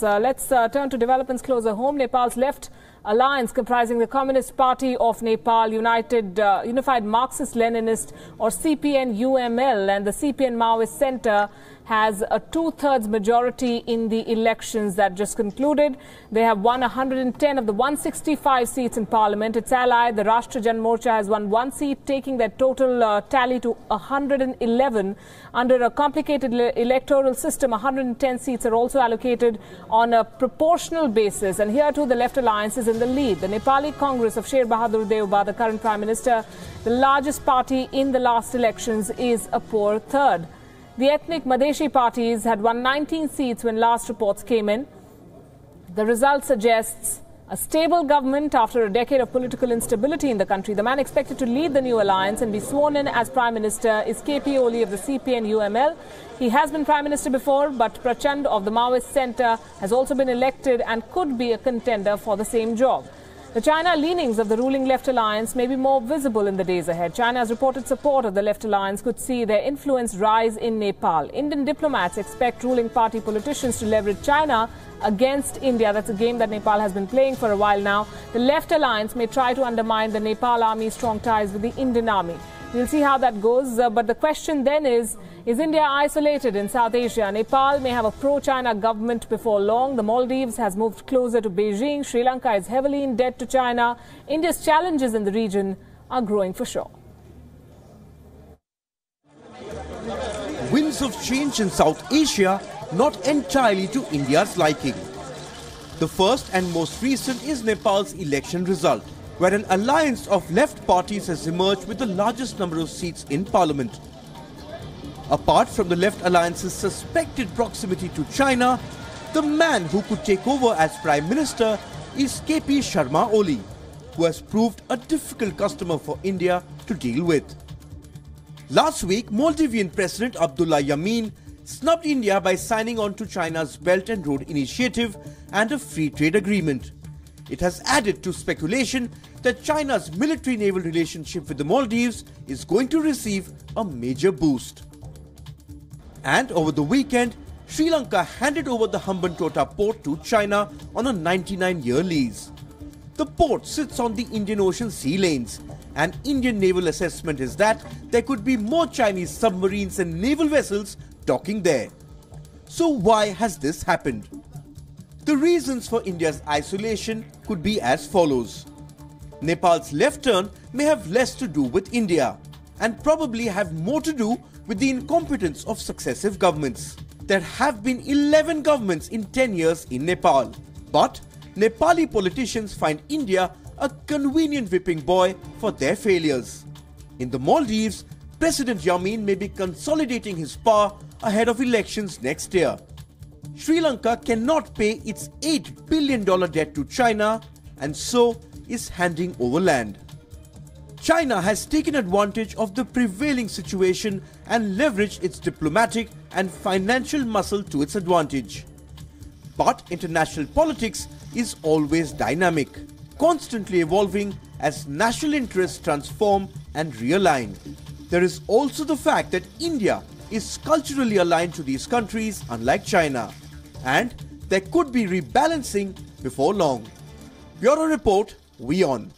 Let's turn to developments closer home. Nepal's left alliance, comprising the Communist Party of Nepal, Unified Marxist-Leninist or CPN-UML and the CPN-Maoist Centre, has a two-thirds majority in the elections that just concluded. They have won 110 of the 165 seats in parliament. Its ally, the Rashtra Jan Morcha, has won one seat, taking their total tally to 111. Under a complicated electoral system, 110 seats are also allocated on a proportional basis. And here too, the left alliance is in the lead. The Nepali Congress of Sher Bahadur Deuba, the current Prime Minister, the largest party in the last elections, is a poor third. The ethnic Madheshi parties had won 19 seats when last reports came in. The result suggests a stable government after a decade of political instability in the country. The man expected to lead the new alliance and be sworn in as Prime Minister is KP Oli of the CPN-UML. He has been Prime Minister before, but Prachand of the Maoist Centre has also been elected and could be a contender for the same job. The China leanings of the ruling left alliance may be more visible in the days ahead. China's reported support of the left alliance could see their influence rise in Nepal. Indian diplomats expect ruling party politicians to leverage China against India. That's a game that Nepal has been playing for a while now. The left alliance may try to undermine the Nepal army's strong ties with the Indian army. We'll see how that goes. But the question then is India isolated in South Asia? Nepal may have a pro-China government before long. The Maldives has moved closer to Beijing. Sri Lanka is heavily in debt to China. India's challenges in the region are growing for sure. Winds of change in South Asia, not entirely to India's liking. The first and most recent is Nepal's election result, where an alliance of left parties has emerged with the largest number of seats in parliament. Apart from the left alliance's suspected proximity to China, the man who could take over as Prime Minister is KP Sharma Oli, who has proved a difficult customer for India to deal with. Last week, Maldivian President Abdullah Yameen snubbed India by signing on to China's Belt and Road Initiative and a free trade agreement. It has added to speculation that China's military-naval relationship with the Maldives is going to receive a major boost. And over the weekend, Sri Lanka handed over the Hambantota port to China on a 99-year lease. The port sits on the Indian Ocean sea lanes. An Indian naval assessment is that there could be more Chinese submarines and naval vessels docking there. So why has this happened? The reasons for India's isolation could be as follows. Nepal's left turn may have less to do with India and probably have more to do with the incompetence of successive governments. There have been 11 governments in 10 years in Nepal. But Nepali politicians find India a convenient whipping boy for their failures. In the Maldives, President Yameen may be consolidating his power ahead of elections next year. Sri Lanka cannot pay its $8 billion debt to China and so is handing over land. China has taken advantage of the prevailing situation and leveraged its diplomatic and financial muscle to its advantage. But international politics is always dynamic, constantly evolving as national interests transform and realign. There is also the fact that India is culturally aligned to these countries, unlike China, and there could be rebalancing before long. Bureau Report, WION.